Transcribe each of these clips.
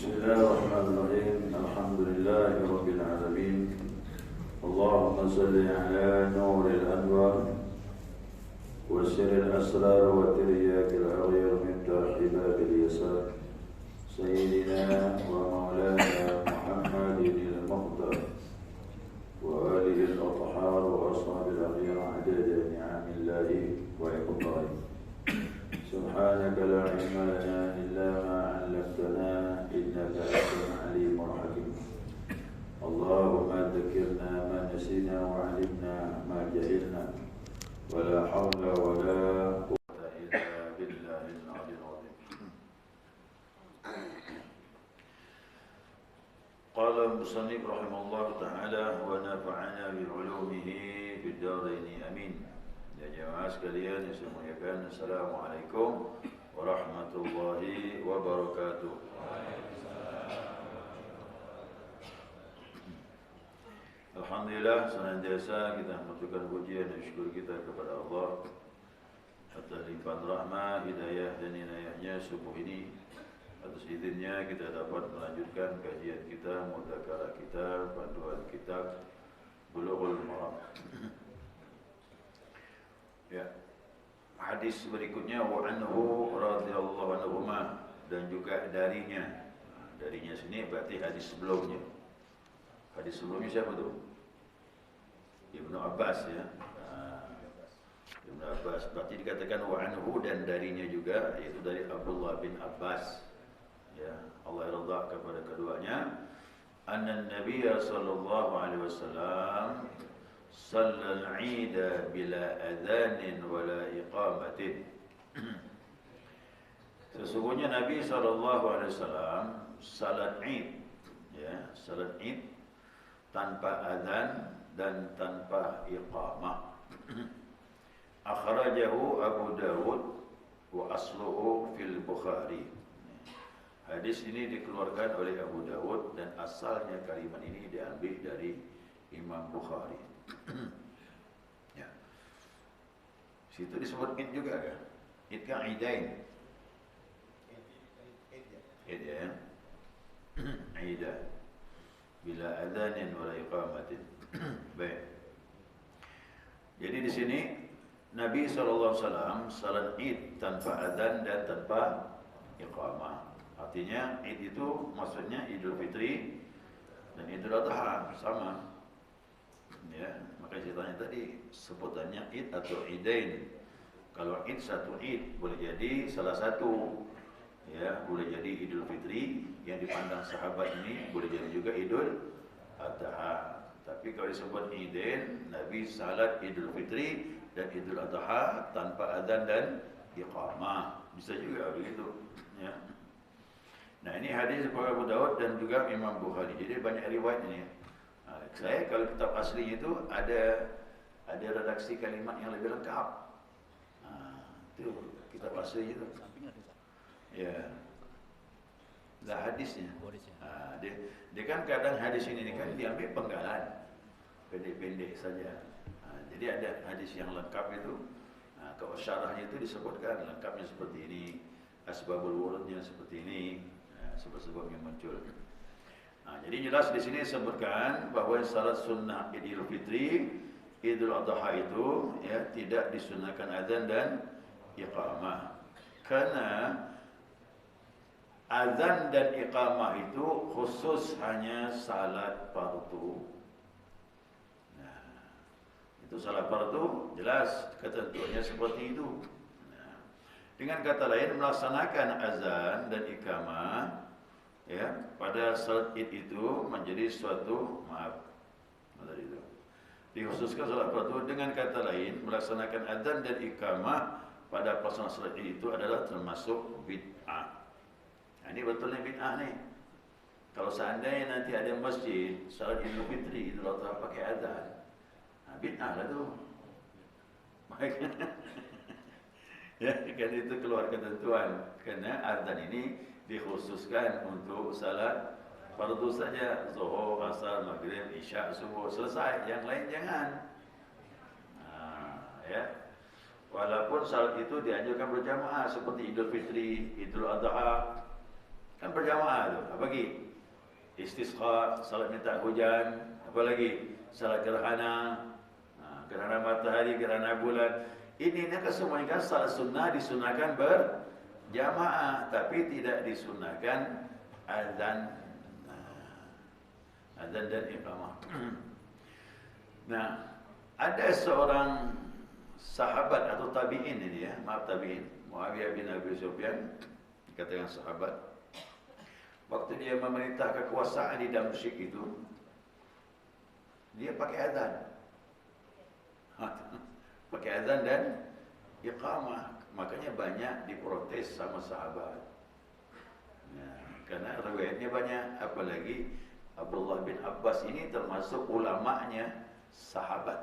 بسم الله الرحمن الرحيم الحمد لله رب العالمين اللهم صل على نور الأنوار وسر الأسرار وترياك الأغير مفتاح باب اليسار سيدنا ومولانا محمد المختار وآله الأطهار وأصحاب الأخيار عدد نعم الله وإقباله سبحانك لا علم لنا إلا ما علمتنا إنك أنت العليم الحكيم اللهم ذكرنا ما نسينا وعلمنا ما جهلنا ولا حول ولا قوة إلا بالله العلي العظيم. قال المصنف رحمه الله تعالى ونفعنا بعلومه في الدارين آمين. Ya jemaah sekalian yang saya muliakan, Assalamualaikum warahmatullahi wabarakatuh. Alhamdulillah, senantiasa kita mengucapkan pujian dan syukur kita kepada Allah atas limpahan rahmat, hidayah dan inayahnya subuh ini. Atas izinnya kita dapat melanjutkan kajian kita, mudzakarah kita, panduan kitab Bulughul Maram. Ya. Hadis berikutnya wa anhu radhiyallahu anhuma, dan juga darinya. Darinya sini berarti hadis sebelumnya. Hadis sebelumnya siapa tu? Ibnu Abbas ya. Ibnu Abbas berarti dikatakan wa anhu, dan darinya juga, yaitu dari Abdullah bin Abbas. Ya, Allah ridha kepada keduanya. Anna Nabiy sallallahu alaihi wasallam Sallal Ida bila adhanin wala iqamatin. Sesungguhnya Nabi SAW salat Id, ya, salat Id tanpa adhan dan tanpa iqamah. Akhrajahu Abu Dawud wa asluhu fil Bukhari. Hadis ini dikeluarkan oleh Abu Dawud dan asalnya kalimat ini diambil dari Imam Bukhari. Ya. Situ disebut id juga kan? Id kan idain. Id ya. Ida. Bila adzanin wala iqamatin. Baik. Jadi di sini Nabi SAW salat id tanpa adzan dan tanpa iqamah. Artinya id itu maksudnya Idul Fitri dan Idul Adha sama. Ya, maka saya tanya tadi sebutannya id atau idain. Kalau id satu id boleh jadi salah satu, ya, boleh jadi Idul Fitri yang dipandang sahabat ini, boleh jadi juga Idul Adha. Tapi kalau disebut idain, Nabi salat Idul Fitri dan Idul Adha tanpa adzan dan iqamah. Bisa juga begitu, ya. Nah, ini hadis dari Abu Dawud dan juga Imam Bukhari. Jadi banyak riwayat ini. Saya kalau kitab asli itu ada redaksi kalimat yang lebih lengkap. Itu kitab asli itu. Ya. Dah hadisnya. Dia kan kadang hadis ini kan diambil penggalan, pendek-pendek saja. Jadi ada hadis yang lengkap itu. Kalau syarahnya itu disebutkan lengkapnya seperti ini, asbabul wurudnya seperti ini, sebab-sebab yang muncul. Jadi jelas di sini disebutkan bahawa salat sunnah Idul Fitri, Idul Adha itu, ya, tidak disunnahkan adzan dan iqamah. Karena adzan dan iqamah itu khusus hanya salat fardu. Nah, itu salat fardu jelas ketentuannya seperti itu. Nah, dengan kata lain melaksanakan azan dan iqamah, ya, pada salat Id itu menjadi suatu tadi itu dikhususkan salat fardu. Dengan kata lain, melaksanakan adzan dan iqamah pada pelaksanaan salat Id itu adalah termasuk bid'ah. Ini betulnya bid'ah nih. Kalau seandainya nanti ada masjid salat Idul Fitri, Idul Adha pakai adzan, bid'ah lah tu. Ya, kan itu keluar ketentuan. Karena adzan ini dikhususkan untuk salat fardu saja, zuhur, asar, maghrib, isya, subuh, selesai. Yang lain jangan. Ya. Walaupun salat itu dianjurkan berjamaah seperti Idul Fitri, Idul Adha, Kan berjamaah tu. Apa lagi? Istisqa, salat minta hujan. Apa lagi? Salat gerhana. Gerhana matahari, gerhana bulan. Ini kan semuanya kan salat sunnah disunahkan berjamaah, tapi tidak disunahkan azan. Azan dan iqamah. Nah, ada seorang sahabat atau tabi'in ini ya, maaf tabi'in, Muawiyah bin Abi Sufyan, dikatakan sahabat. Waktu dia memerintah kekuasaan di Damsyik itu, dia pakai azan. Pakai azan dan iqamah. Makanya banyak diprotes sama sahabat. Nah, karena riwayatnya banyak, apalagi Abdullah bin Abbas ini termasuk ulamanya sahabat.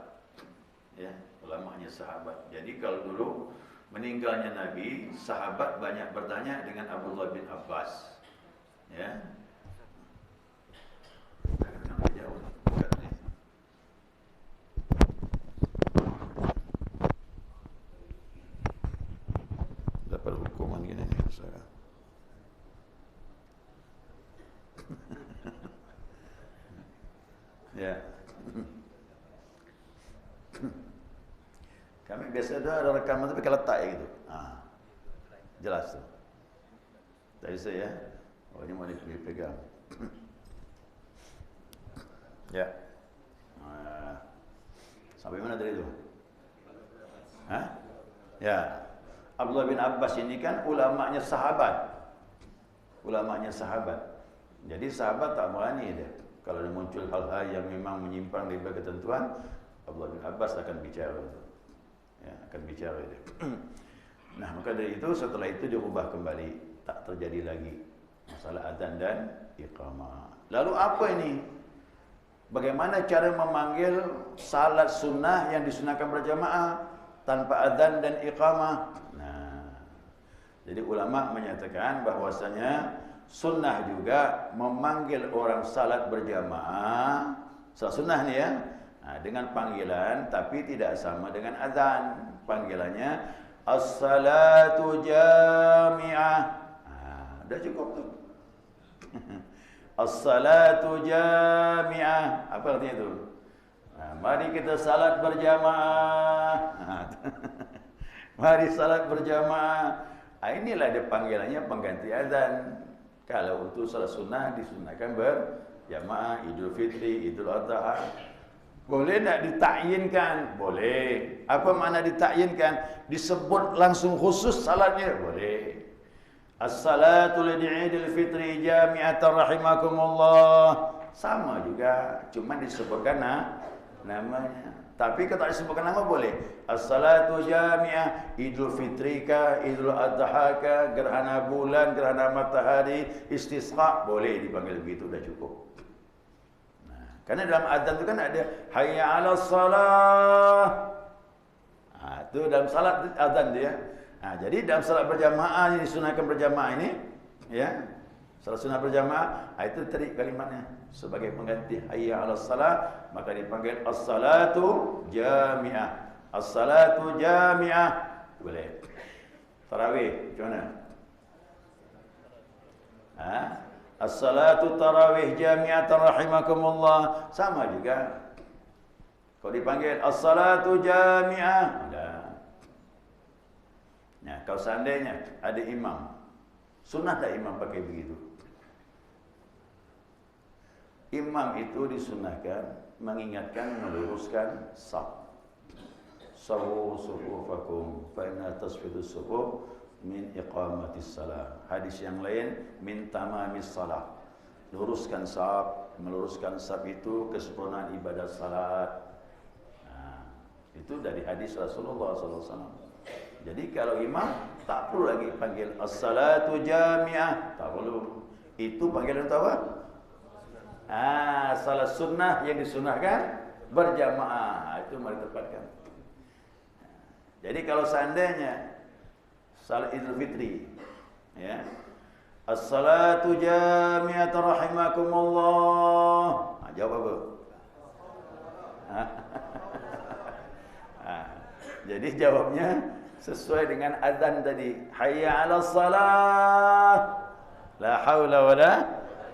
Ya, ulamanya sahabat. Jadi kalau dulu meninggalnya Nabi, sahabat banyak bertanya dengan Abdullah bin Abbas. Ya. Dapat hukuman gini nih saya. Ya. Kami biasa ada rekaman tapi kalau letak ya gitu. Jelas tuh. Tak bisa ya. Oh, ini mau dipegang. Ya. Sampai mana tadi itu? Ya. Abdullah bin Abbas ini kan ulamanya sahabat. Ulamanya sahabat. Jadi sahabat tak berani dia. Kalau ada muncul hal-hal yang memang menyimpang daripada ketentuan, Abdullah bin Abbas akan bicara. Ya, akan bicara dia. Nah, maka dari itu setelah itu diubah kembali, tak terjadi lagi masalah azan dan iqamah. Lalu apa ini? Bagaimana cara memanggil salat sunnah yang disunahkan berjamaah tanpa azan dan iqamah? Nah, jadi ulama menyatakan bahwasanya sunnah juga memanggil orang salat berjamaah, salat sunnah ni ya, dengan panggilan tapi tidak sama dengan azan. Panggilannya as-salatu jami'ah. Dah cukup tu. As-salatu jami'ah. Apa artinya itu? Mari kita salat berjamaah. Mari salat berjamaah. Inilah dia panggilannya pengganti azan. Kalau untuk salat sunnah disunahkan berjamaah, Idul Fitri, Idul Adha. Boleh tak ditakyinkan? Boleh. Apa makna ditakyinkan? Disebut langsung khusus salatnya? Boleh. As-salatu li'idil fitri jami'atan rahimakumullah. Sama juga, cuma disebutkan namanya. Tapi kalau tak disebutkan nama boleh. As-salatu jami'ah, Idul Fitri ka, Idul Adha ka, gerhana bulan, gerhana matahari, istisqa, boleh dipanggil begitu, dah cukup. Nah, karena dalam azan itu kan ada hayya 'alas shalah. Itu dalam salat azan dia. Jadi dalam salat berjamaah yang disunahkan berjamaah ini, ya, salat sunah berjamaah, itu tadi kalimatnya sebagai pengganti hayya 'alas shalah, maka dipanggil as-salatu jami'ah. As-salatu jami'ah. Boleh. Tarawih macam mana? As-salatu tarawih jami'atan rahimakumullah. Sama juga. Kalau dipanggil as-salatu jami'ah, nah, kalau seandainya ada imam, sunnah tak imam pakai begitu? Imam itu disunahkan mengingatkan, meluruskan saf. Sawu sufufakum fa inna tasfidus sufuf min iqamatis salah. Hadis yang lain min tamamis salah. Luruskan saf, meluruskan saf itu kesempurnaan ibadat salat. Itu dari hadis Rasulullah SAW. Jadi kalau imam tak perlu lagi panggil as-salatu jami'ah, tak perlu. Itu panggilan itu apa? Salat sunnah yang disunahkan berjamaah. Itu mari tepatkan. Jadi kalau seandainya salat Idul Fitri, ya, as-salatu jami'atan rahimakumullah. Jawab apa? Jadi jawabnya sesuai dengan azan tadi. Hayya 'alas shalah. La haula wala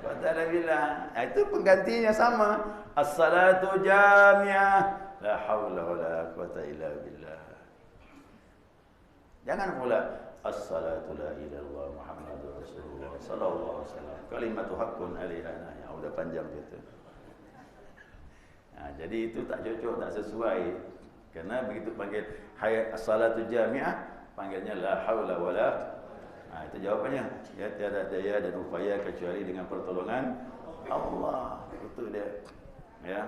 quwwata illa billah. Itu penggantinya sama. As-salatu jami'ah, la haula wala quwwata illa billah. Jangan pula as-salatu la ilaha illallah Muhammadur Rasulullah sallallahu alaihi wasallam. Kalimatu haqqun alaihana. Ya udah panjang gitu. Nah, jadi itu tak cocok, tak sesuai. Karena begitu panggil hayat as-salatu jami'ah, panggilnya la haula wala. Nah, itu jawabannya. Ya, tiada daya dan upaya kecuali dengan pertolongan Allah. Itu dia. Ya.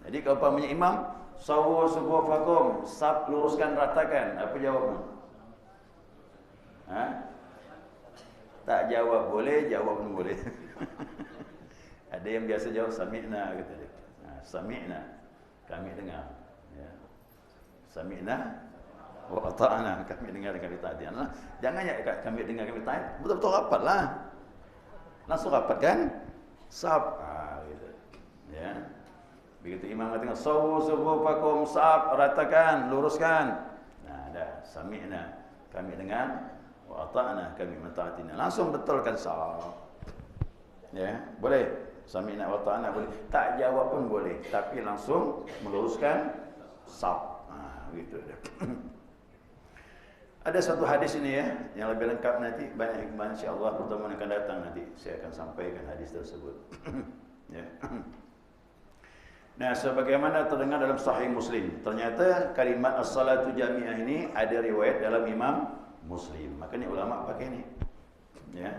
Jadi kalau umpamanya imam sawu sufufakum, saf luruskan ratakan, apa jawabnya? Ha? Tak jawab boleh, jawab pun boleh. Ada yang biasa jawab sami'na kata dia. Sami'na, kami dengar. Ya. Sami'na wa ata'na, kami dengar dan kami taati. Jangan ya kami dengar kami taati. Betul-betul rapatlah. Langsung rapat kan? Saf. Gitu. Ya. Begitu imam kata sawu sufufakum, saf ratakan, luruskan. Nah, dah sami'na, kami dengar, wa ata'na, kami mentaatinya. Langsung betulkan saf. Ya, boleh. Sami'na wa ta'ana boleh. Tak jawab pun boleh, tapi langsung meluruskan saf. Gitu dah. Ada satu hadis ini ya, yang lebih lengkap nanti banyak hikmah insya-Allah pertemuan akan datang nanti saya akan sampaikan hadis tersebut. Ya. Nah, sebagaimana terdengar dalam Sahih Muslim, ternyata kalimat as-salatu jami'ah ini ada riwayat dalam Imam Muslim. Makanya ulama pakai ini. Ya.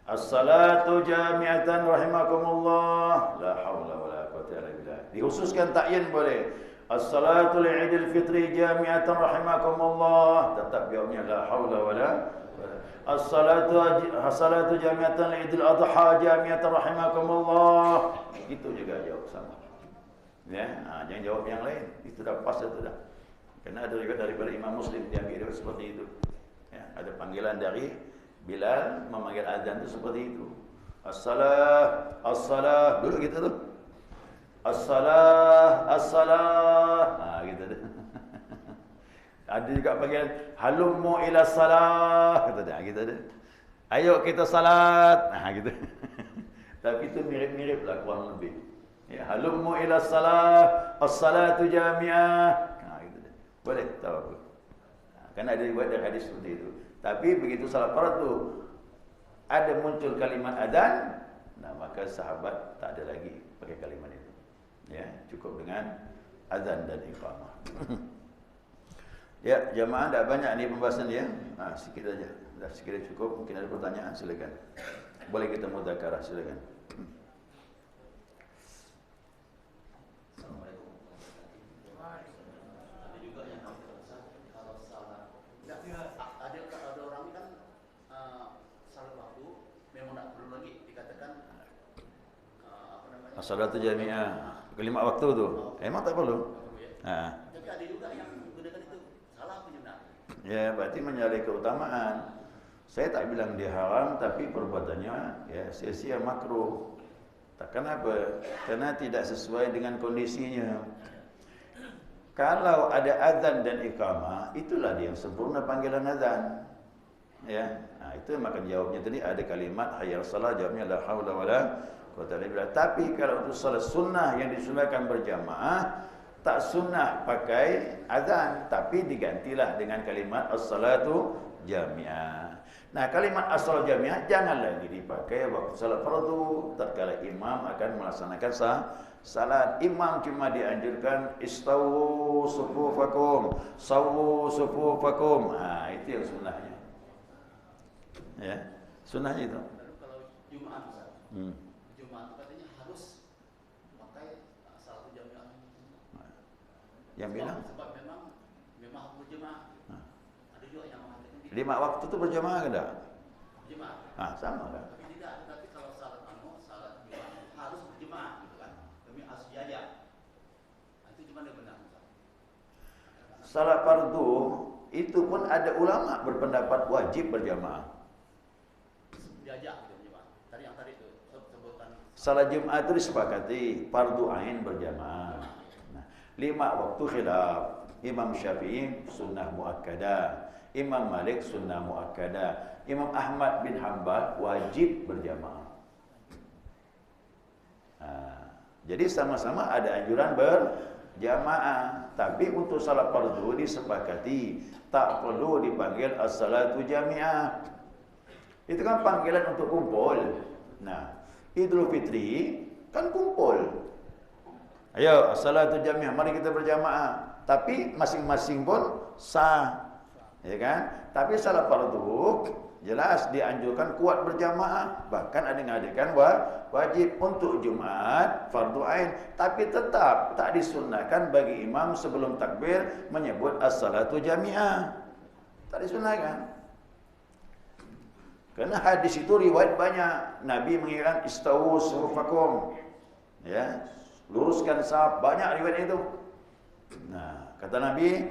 As-salatu jami'atan rahimakumullah, la haula wala quwwata illa billah. Dikhususkan ta'yin boleh. As-salatu li'idil fitri jami'atan rahimakumullah, tetap jawabnya la haula wala. As-salatu jami'atan li'idil adha jami'atan rahimakumullah. Itu juga jawab sama. Ya, jangan jawab yang lain. Itu dah pas itu dah. Karena ada juga daripada Imam Muslim diambil seperti itu. Ya, ada panggilan dari Bilal memanggil azan itu seperti itu. As-salah, as-salah. Dulu gitu tuh. As-salah, as-salah. Gitu tuh. Ada juga panggilan halummu ila salah. Kata dia, gitu tuh. Ayo kita salat. Gitu. Tapi itu mirip-mirip lah kurang lebih. Ya, halummu ila salah, as-salatu jami'ah. Gitu tuh. Boleh, tahu apa. Karena ada riwayat dari hadis seperti itu. Tapi begitu salat fardu ada muncul kalimat adzan, nah maka sahabat tak ada lagi pakai kalimat itu. Ya, cukup dengan azan dan iqamah. Ya, jamaah tak banyak ni pembahasan dia. Sikit saja. Dah sekiranya cukup, mungkin ada pertanyaan silakan. Boleh kita mudzakarah silakan. Salatu jami'ah, kelima waktu tu. Emang tak perlu? Tapi ada juga yang gunakan itu salah benar. Ya, berarti menyalahi keutamaan. Saya tak bilang dia haram, tapi perbuatannya ya sia-sia makruh. Tak kenapa? Karena tidak sesuai dengan kondisinya. Kalau ada azan dan iqamah, itulah dia yang sempurna panggilan azan. Ya, itu maka jawabnya tadi ada kalimat hayyal salah, jawabnya la haula wala. Tapi kalau untuk salat sunnah yang disunahkan berjamaah, tak sunnah pakai azan, tapi digantilah dengan kalimat as-salatu jami'ah. Nah, kalimat as-salatu jami'ah jangan lagi dipakai waktu salat fardu tatkala imam akan melaksanakan salat. Imam cuma dianjurkan istawu sufufakum, sawu sufufakum. Itu yang sunnahnya. Ya, sunnahnya itu. Kalau Jumat Ustaz. Jumat katanya harus pakai salatu jami'ah. Yang bilang sebab memang harus berjemaah. Ada juga yang mengatakan 5 waktu itu berjamaah ke tak? Berjemaah. Sama kan? Tapi tidak, tapi kalau salat salat Jumat harus berjemaah gitu kan. Demi asjaya. Itu cuma yang benar Ustaz. Salat fardu itu pun ada ulama berpendapat wajib berjamaah. Diajak berjemaah. Tadi yang tadi itu sebutan Salat Jumat itu disepakati fardu ain berjamaah. 5 waktu khilaf. Imam Syafi'i sunnah muakkadah, Imam Malik sunnah muakkadah, Imam Ahmad bin Hanbal wajib berjamaah. Jadi sama-sama ada anjuran berjamaah, tapi untuk salat fardu disepakati tak perlu dipanggil as-salatu jami'ah. Itu kan panggilan untuk kumpul. Nah, Idul Fitri kan kumpul. Ayo, as-salatu jami'ah, mari kita berjamaah. Tapi masing-masing pun sah. Ya kan? Tapi salat fardu jelas dianjurkan kuat berjamaah, bahkan ada yang mengadakan wajib untuk Jumat fardu ain, tapi tetap tak disunnahkan bagi imam sebelum takbir menyebut as-salatu jami'ah. Tak disunnahkan. Karena hadis itu riwayat banyak. Nabi mengingatkan istawu sufufakum. Ya, luruskan saf, banyak riwayat itu. Nah, kata Nabi,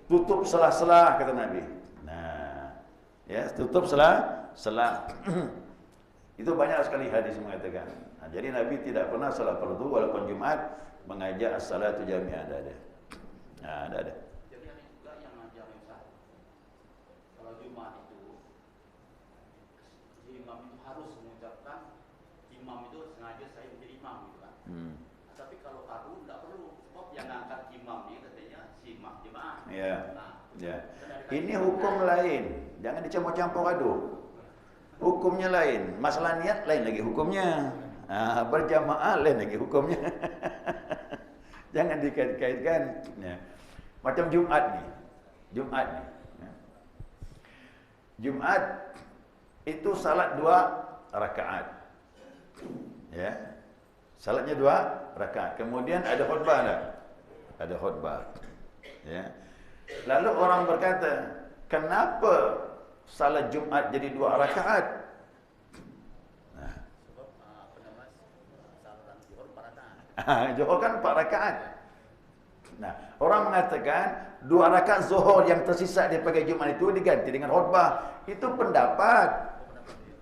tutup selah-selah kata Nabi. Ya, tutup selah. Itu banyak sekali hadis mengatakan. Nah, jadi Nabi tidak pernah salat fardu walaupun Jumat mengajak as-salatu jami'ah ada. Nah, ada. Jadi ada juga yang ngajar Ustaz. Kalau Jumat itu imam itu harus mengucapkan imam itu sengaja saya menjadi imam gitu kan. Tapi kalau fardu tidak perlu, sebab yang ngangkat imam ini katanya si imam jemaah. Ya. Nah, Ya. Ini hukum lain. Jangan dicampur-campur aduk. Hukumnya lain. Masalah niat lain lagi hukumnya. Berjamaah lain lagi hukumnya. Jangan dikait-kaitkan. Ya. Macam Jumat nih. Ya. Jumat itu salat 2 rakaat. Ya. Salatnya 2 rakaat. Kemudian ada khutbah tak? Ada khutbah. Ya. Lalu orang berkata, kenapa salat Jumat jadi 2 rakaat? sebab salat zuhur 4 rakaat. Zuhur kan 4 rakaat. Nah, orang mengatakan 2 rakaat zuhur yang tersisa daripada Jumat itu diganti dengan khutbah. Itu pendapat.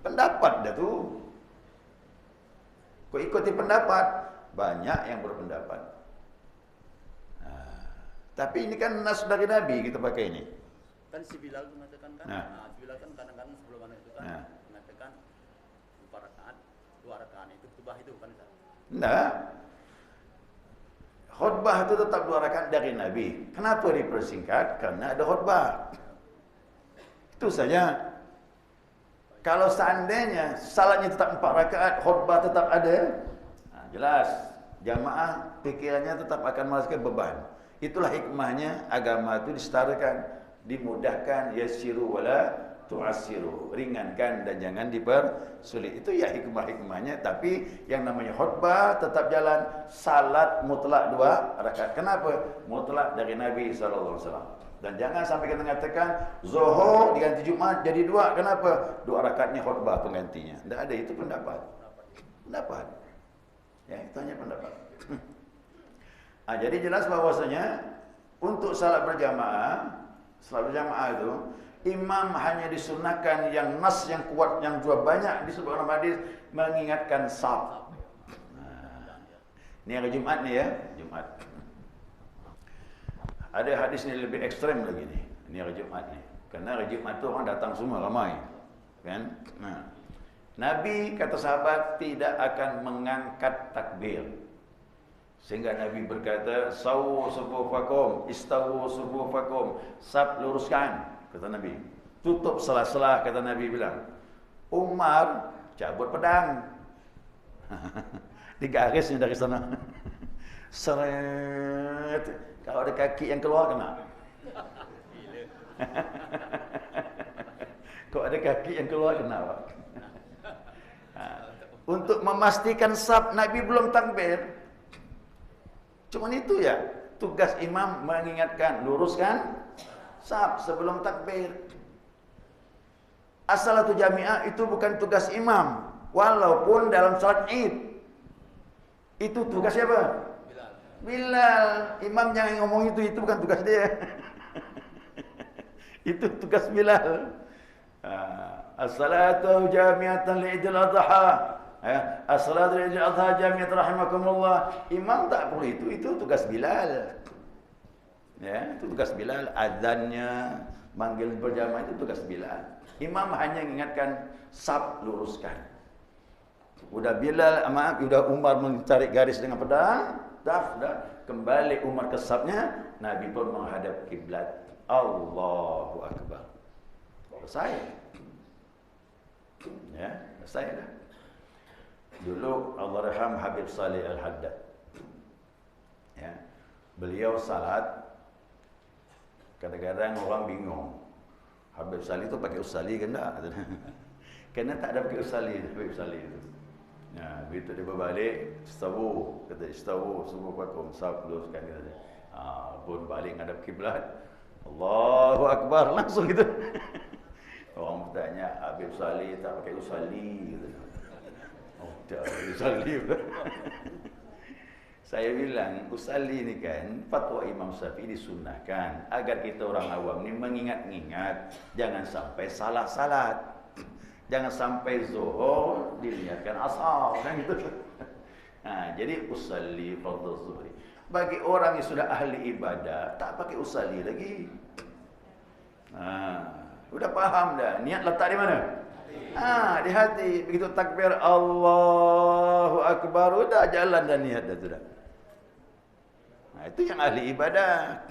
Pendapat dah tu. Kau ikuti pendapat, banyak yang berpendapat. Tapi ini kan nas dari Nabi kita pakai ini. Kan si Bilal mengatakan kan, si Bilal kan kadang-kadang sebelum itu kan mengatakan 4 rakaat, 2 rakaat itu khutbah itu kan Ustaz. Enggak. Khutbah itu tetap 2 rakaat dari Nabi. Kenapa dipersingkat? Karena ada khutbah. Itu saja. Kalau seandainya salatnya tetap 4 rakaat, khutbah tetap ada, jelas jamaah pikirannya tetap akan merasakan beban. Itulah hikmahnya agama itu disetarakan, dimudahkan, yassiru wala tu'assiru, ringankan dan jangan dipersulit. Itu ya hikmah-hikmahnya. Tapi yang namanya khutbah tetap jalan. Salat mutlak 2 rakaat. Kenapa? Mutlak dari Nabi sallallahu alaihi wasallam. Dan jangan sampai kita mengatakan zuhur diganti Jumat jadi 2. Kenapa? 2 rakaatnya khutbah penggantinya. Tidak ada, itu pendapat. Ya, itu hanya pendapat. Jadi jelas bahwasanya untuk salat berjamaah itu imam hanya disunahkan yang nas yang kuat yang juga banyak disebut dalam hadis mengingatkan saf. Ini hari Jumat nih ya, Jumat. Ada hadis ini lebih ekstrem lagi nih. Ini hari Jumat nih. Karena hari Jumat itu orang datang semua ramai, kan? Nabi kata sahabat tidak akan mengangkat takbir. Sehingga Nabi berkata, sawu sufufakum, istawu sufufakum, saf luruskan, kata Nabi. Tutup selah-selah, kata Nabi bilang. Umar cabut pedang. Digarisnya dari sana. Seret. Kalau ada kaki yang keluar kena. Kalau ada kaki yang keluar kena. Untuk memastikan saf, Nabi belum takbir. Cuma itu ya, tugas imam mengingatkan, luruskan saf sebelum takbir. As-salatu jami'ah itu bukan tugas imam, walaupun dalam salat Id. Itu tugas siapa? Bilal. Imam jangan ngomong itu bukan tugas dia. Itu tugas Bilal. As-salatu jami'atan li'idil adha. As-salatu li'idil adha jami'at rahimakumullah. Imam tak perlu itu tugas Bilal. Ya, itu tugas Bilal. Azannya, manggil berjamaah itu tugas Bilal. Imam hanya ingatkan saf luruskan. Udah Bilal, udah Umar mencari garis dengan pedang, dah kembali Umar ke safnya, Nabi pun menghadap kiblat. Allahu Akbar. Selesai. Ya, selesai dah. Dulu Allahyarham Habib Saleh Al-Haddad. Ya. Beliau salat, kadang-kadang orang bingung. Habib Saleh itu pakai usali kan tak? Kerana tak ada pakai usali Habib Saleh itu. Nah, begitu dia berbalik, istawu, kata istawu, subuhakum, saf luruskan kata. Pun balik ngadap kiblat. Allahu Akbar, langsung gitu. Orang bertanya, Habib Saleh tak pakai usali gitu. Oh, tak pakai usali. Saya bilang, usali ni kan fatwa Imam Syafi'i disunnahkan agar kita orang awam ni mengingat-ingat, jangan sampai salah salat. Jangan sampai zuhur diniatkan asar kan gitu. Jadi usalli fardhu zuhri. Bagi orang yang sudah ahli ibadah tak pakai usalli lagi. Udah paham dah niat letak di mana? Di hati. Begitu takbir Allahu Akbar udah jalan dan niat dah sudah. Itu yang ahli ibadah.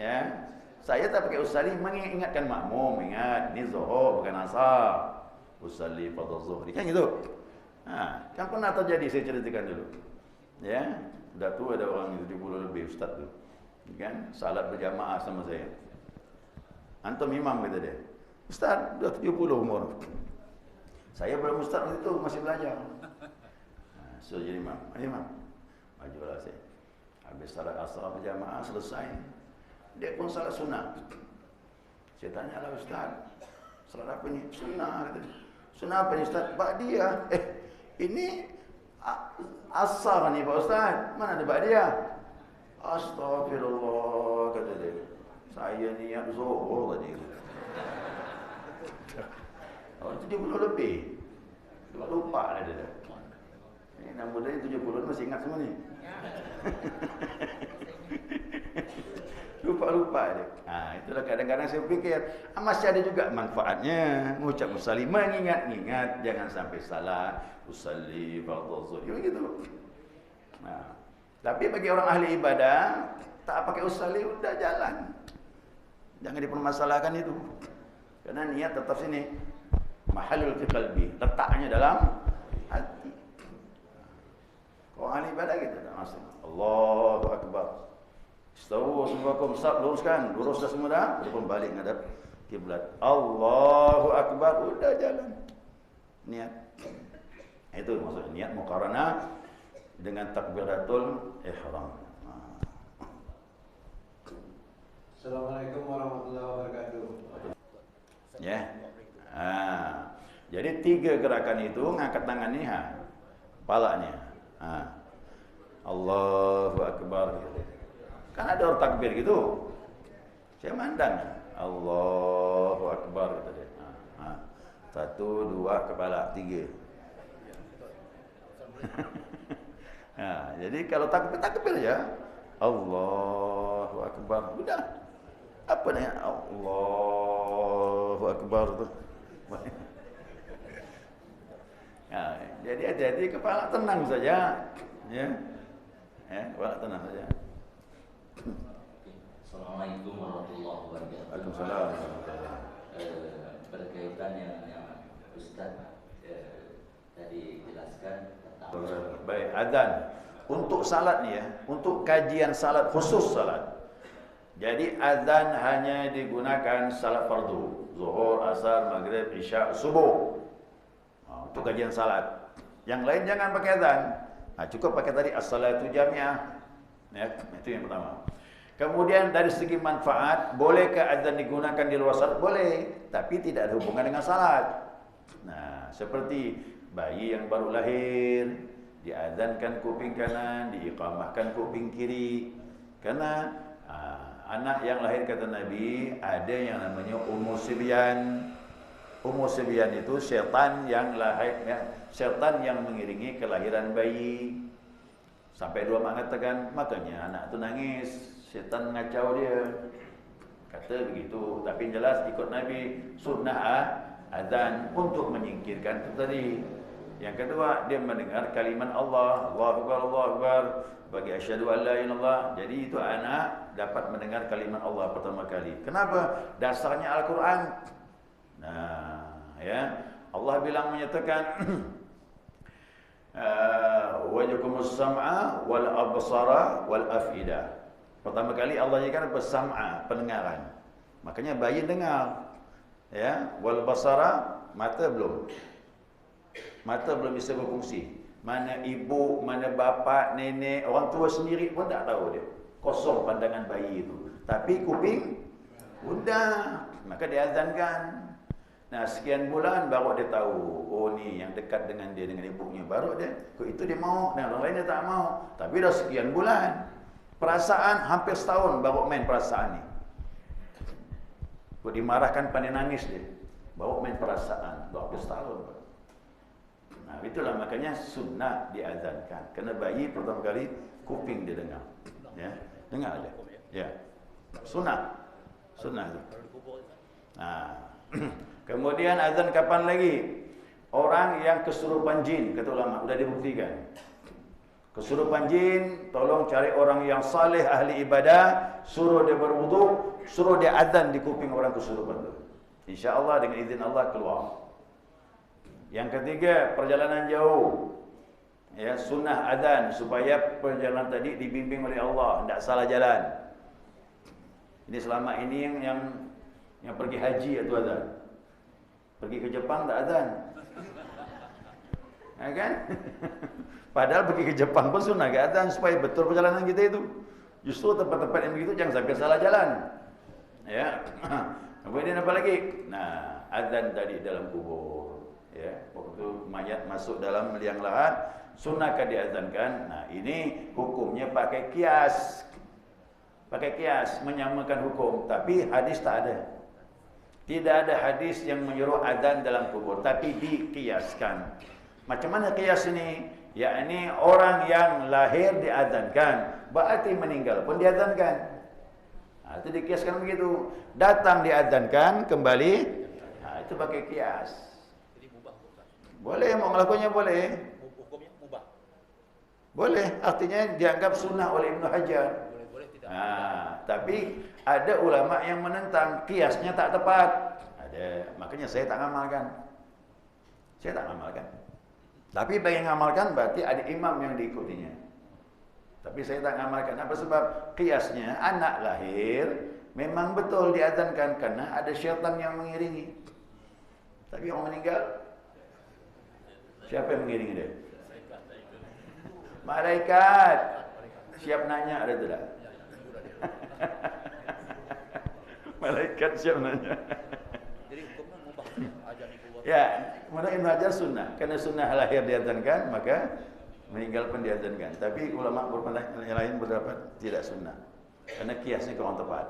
Ya. Saya tak pakai usalli mengingatkan makmum, ingat ni zuhur bukan asar. Usalli fardhu zuhri kan gitu. Kan pernah terjadi, saya ceritakan dulu. Ya, dah tu ada orang 70 lebih ustaz tu. Kan salat berjamaah sama saya. Antum imam kata dia. Ustaz dah 70 umur. Saya belum ustaz waktu itu, masih belajar. So jadi imam. Majulah saya. Habis salat asar berjamaah selesai. Dia pun salat sunnah. Saya tanya lah ustaz, salat apa ni? Sunnah kata dia. Sunnah apa ni ustaz? Ba'diyah. Ini asar ni Pak Ustaz. Mana ada ba'diyah? Astagfirullah kata dia. Saya niat zuhur tadi. Oh 70 lebih. Lupa lah dia. Ini nombor dia 70 masih ingat semua ni. Lupa-lupa dia. Itulah kadang-kadang saya fikir masih ada juga manfaatnya mengucap usalli, mengingat-ingat jangan sampai salah. Usalli fardhu zuhri begitu. Tapi bagi orang ahli ibadah tak pakai usalli udah jalan. Jangan dipermasalahkan itu. Karena niat tetap sini. Mahallul fi qalbi, letaknya dalam hati. Orang ahli ibadah gitu tak masuk. Allahu Akbar. Istawu subuhakum, saf luruskan, lurus dah semua dah, depan balik ngadap kiblat. Allahu Akbar, udah jalan. Niat. Itu maksud niat muqaranah dengan takbiratul ihram. Assalamualaikum warahmatullahi wabarakatuh. Ya. Jadi 3 gerakan itu ngangkat tangan ni kepalanya. Allahu Akbar gitu. Kan ada orang takbir gitu. Saya mandang Allahu Akbar kata dia. 1, 2 kepala 3. Jadi kalau takbir ya Allahu Akbar udah. Apa namanya Allahu Akbar tu. Jadi hati-hati kepala tenang saja ya. Kepala tenang saja. Assalamualaikum warahmatullahi wabarakatuh. Waalaikumsalam. Berkaitan yang Ustaz tadi jelaskan tentang Baik, azan untuk salat ni ya, untuk kajian salat khusus salat. Jadi azan hanya digunakan salat fardu, zuhur, asar, maghrib, isya, subuh. Untuk kajian salat. Yang lain jangan pakai azan. Cukup pakai tadi as-salatu jami'ah. Ya, itu yang pertama. Kemudian dari segi manfaat, bolehkah azan digunakan di luar salat? Boleh, tapi tidak ada hubungan dengan salat. Seperti bayi yang baru lahir, diazankan kuping kanan, diiqamahkan kuping kiri. Karena anak yang lahir kata Nabi, ada yang namanya Ummu Sibyan. Ummu Sibyan itu syaitan yang lahir, syaitan yang mengiringi kelahiran bayi. Sampai 2 mengatakan, makanya anak itu nangis, syaitan ngacau dia. Kata begitu. Tapi yang jelas ikut Nabi sunnah azan untuk menyingkirkan itu tadi. Yang kedua, dia mendengar kalimat Allah, Allahu Akbar, Allahu Akbar, bagi asyhadu an la ilaha illallah. Jadi itu anak dapat mendengar kalimat Allah pertama kali. Kenapa? Dasarnya Al-Quran. Nah, ya. Allah bilang menyatakan wajakumus sam'a wal absara wal af'idah. Pertama kali Allah jadikan bersam'a, pendengaran. Makanya bayi dengar. Ya, wal basara, mata belum. Mata belum bisa berfungsi. Mana ibu, mana bapa, nenek, orang tua sendiri pun tak tahu dia. Kosong pandangan bayi itu. Tapi kuping udah, maka diazankan. Nah, sekian bulan baru dia tahu, oh ni yang dekat dengan dia, dengan ibunya. Baru dia, kok itu dia mau, dan orang lain dia tak mau. Tapi dah sekian bulan. Perasaan hampir setahun baru main perasaan ni. Kok dimarahkan pandai nangis dia. Baru main perasaan, hampir setahun. Nah, itulah makanya sunnah diazankan. Kerana bayi pertama kali kuping dia dengar. Ya, dengar aja. Ya. Sunnah. Sunnah itu. Nah, kemudian azan kapan lagi? Orang yang kesurupan jin, kata ulama, sudah dibuktikan. Kesurupan jin, tolong cari orang yang saleh, ahli ibadah, suruh dia berwudu, suruh dia azan di kuping orang kesurupan itu. Insya-Allah dengan izin Allah keluar. Yang ketiga, perjalanan jauh. Ya, sunnah azan supaya perjalanan tadi dibimbing oleh Allah, tidak salah jalan. Ini selama ini yang pergi haji itu azan. Pergi ke Jepang tak azan. Ya kan? Padahal pergi ke Jepang pun sunnah ke azan supaya betul perjalanan kita itu. Justru tempat-tempat yang begitu jangan sampai salah jalan. Ya. Kemudian apa lagi? Nah, azan tadi dalam kubur. Ya, waktu mayat masuk dalam liang lahat, sunnahkah diazankan? Nah, ini hukumnya pakai kias. Pakai kias, menyamakan hukum. Tapi hadis tak ada. Tidak ada hadis yang menyuruh azan dalam kubur, tapi dikiaskan. Macam mana kias ini? Yakni orang yang lahir diazankan, berarti meninggal pun diazankan. Nah, itu dikiaskan begitu. Datang diazankan, kembali. Nah, itu pakai kias. Boleh, mau melakukannya boleh. Hukumnya mubah. Boleh, artinya dianggap sunnah oleh Ibnu Hajar. Boleh tidak. Nah, tapi ada ulama yang menentang, kiasnya tak tepat. Ada, makanya saya tak ngamalkan. Saya tak ngamalkan. Tapi bagi yang ngamalkan berarti ada imam yang diikutinya. Tapi saya tak ngamalkan. Apa sebab? Kiasnya anak lahir memang betul diazankan karena ada syaitan yang mengiringi. Tapi orang meninggal, siapa yang mengiringi dia? Malaikat. Siap nanya ada tidak? Malaikat siap nanya. Jadi hukumnya mubah azan di kubur. Ya, menurut Ibnu Hajar sunnah. Karena sunnah lahir diazankan, maka meninggal pun diazankan. Tapi ulama berpendapat yang lain berpendapat tidak sunnah. Karena kiasnya kurang tepat.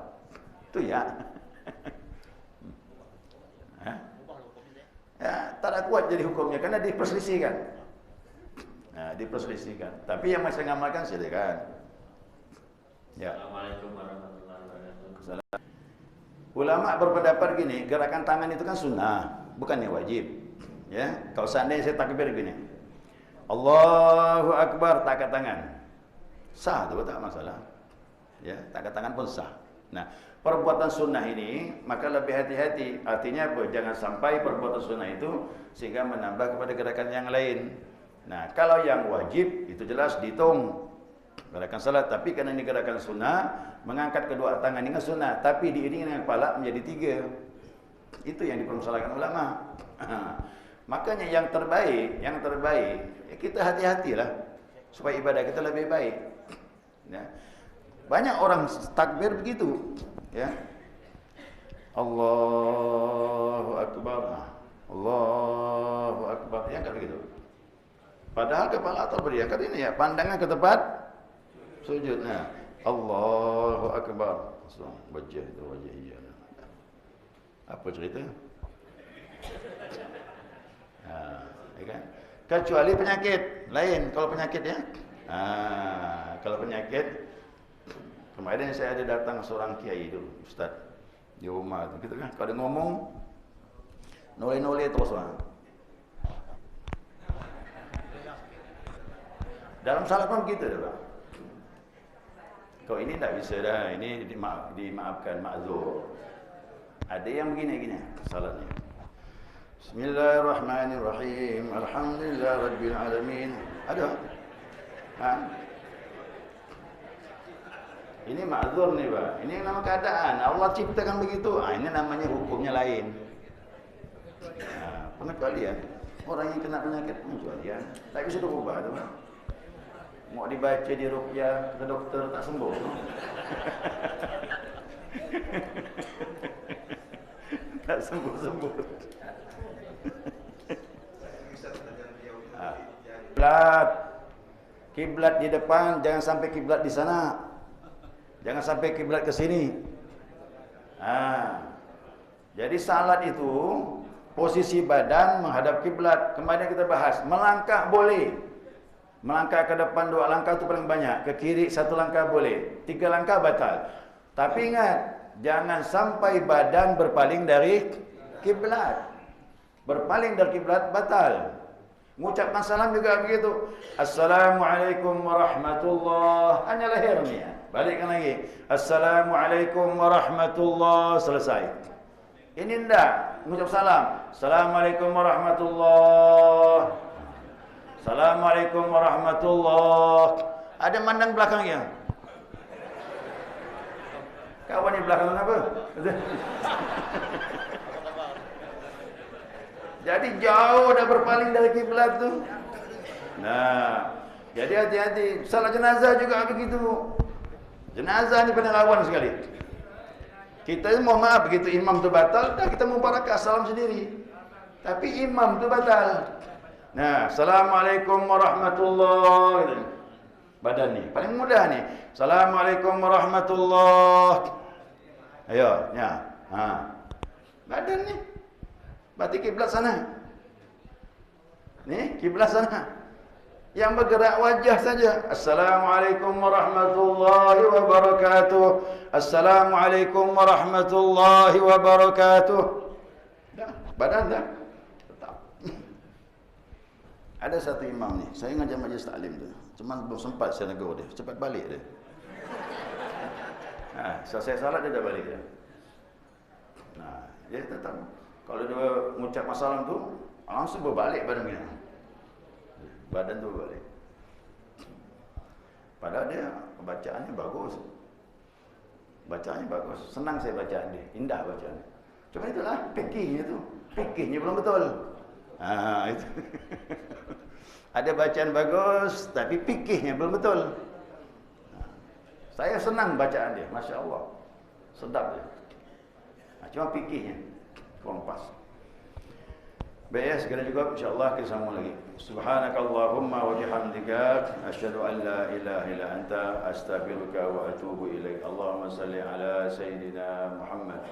Itu ya. Ya, tak ada kuat jadi hukumnya karena diperselisihkan. Nah, diperselisihkan. Tapi yang masih ngamalkan silakan. Ya. Assalamualaikum warahmatullahi wabarakatuh. Ulama berpendapat gini, gerakan tangan itu kan sunnah, bukannya wajib. Ya, kalau seandainya saya takbir gini, Allahu Akbar, tak angkat tangan, sah, itu tak masalah. Ya, tak angkat tangan pun sah. Nah, perbuatan sunnah ini maka lebih hati-hati. Artinya apa? Jangan sampai perbuatan sunnah itu sehingga menambah kepada gerakan yang lain. Nah, kalau yang wajib itu jelas dihitung gerakan salat. Tapi karena ini gerakan sunnah, mengangkat kedua tangan ini sunnah, tapi diiringi dengan kepala menjadi 3. Itu yang dipermasalahkan ulama. Makanya yang terbaik ya kita hati-hatilah supaya ibadah kita lebih baik. Ya. Banyak orang takbir begitu, ya. Allahu Akbar. Allahu Akbar. Ya kan begitu. Padahal kepala atau berdiangkat ini ya, pandangan ke tempat sujud. Nah, Allahu Akbar. Wajah itu wajah iya. Apa cerita? Nah, ya kan? Kecuali penyakit lain. Kalau penyakit ya. Kalau penyakit, kemarin saya ada datang seorang kiai itu, Ustaz. di rumah tu. Kita kan kalau dia ngomong noleh-noleh terus lah. Dalam salat pun begitu dah, Pak. Kau ini tak bisa dah. Ini dimaafkan, ma'zur. Ada yang begini-gini salatnya. Bismillahirrahmanirrahim. Alhamdulillah rabbil alamin. Ada? Ha? Ini ma'zur ni, Pak. Ini nama keadaan. Allah ciptakan begitu. Ini namanya hukumnya lain. Pengecualian. Orang yang kena penyakit pengecualian. Tak bisa berubah tu, Pak. Mau dibaca di ruqyah ke dokter tak sembuh. Tak sembuh-sembuh. Kiblat di depan, jangan sampai kiblat di sana. Jangan sampai kiblat ke sini. Jadi salat itu posisi badan menghadap kiblat. Kemarin kita bahas, melangkah boleh. Melangkah ke depan 2 langkah itu paling banyak. Ke kiri 1 langkah boleh. 3 langkah batal. Tapi ingat, jangan sampai badan berpaling dari kiblat. Berpaling dari kiblat batal. Mengucapkan salam juga begitu. Assalamualaikum warahmatullahi. Hanya lahirnya. Balikkan lagi. Assalamualaikum warahmatullahi. Selesai. Ini tidak. Mengucap salam. Assalamualaikum warahmatullahi. Assalamualaikum warahmatullahi. Ada mandang belakangnya. Kawan di belakang apa? Jadi jauh dah berpaling dari kiblat tu. Nah, jadi hati-hati. Salat jenazah juga begitu. Jenazah ni paling rawan sekali. Kita mohon maaf begitu imam tu batal, dah kita mubarakah salam sendiri. Tapi imam tu batal. Nah, Assalamualaikum warahmatullahi. Badan ni paling mudah ni. Assalamualaikum warahmatullahi. Ayo, ya. Badan ni. Berarti kiblat sana. Ni kiblat sana. Yang bergerak wajah saja. Assalamualaikum warahmatullahi wabarakatuh. Assalamualaikum warahmatullahi wabarakatuh. Dah, badan dah. Ada satu imam ni, saya ngajar majlis taklim tu. Cuma belum sempat saya negur dia. Cepat balik dia. Selesai salat dia dah balik dia. Dia tetap. Kalau dia mengucap masalah tu, langsung berbalik badan dia. Badan tu berbalik. Padahal dia bacaannya bagus. Bacaannya bagus. Senang saya bacaan dia. Indah bacaan dia. Cuma itulah fikihnya tu. Fikihnya belum betul. Itu. Ada bacaan bagus, tapi fikihnya belum betul. Saya senang bacaan dia, Masya Allah. Sedap dia. Cuma fikihnya kurang pas. Baik ya, segera juga insyaAllah kita sambung lagi. Subhanakallahumma wa bihamdika asyhadu an la ilaha illa anta astaghfiruka wa atubu ilaik. Allahumma salli ala Sayyidina Muhammad.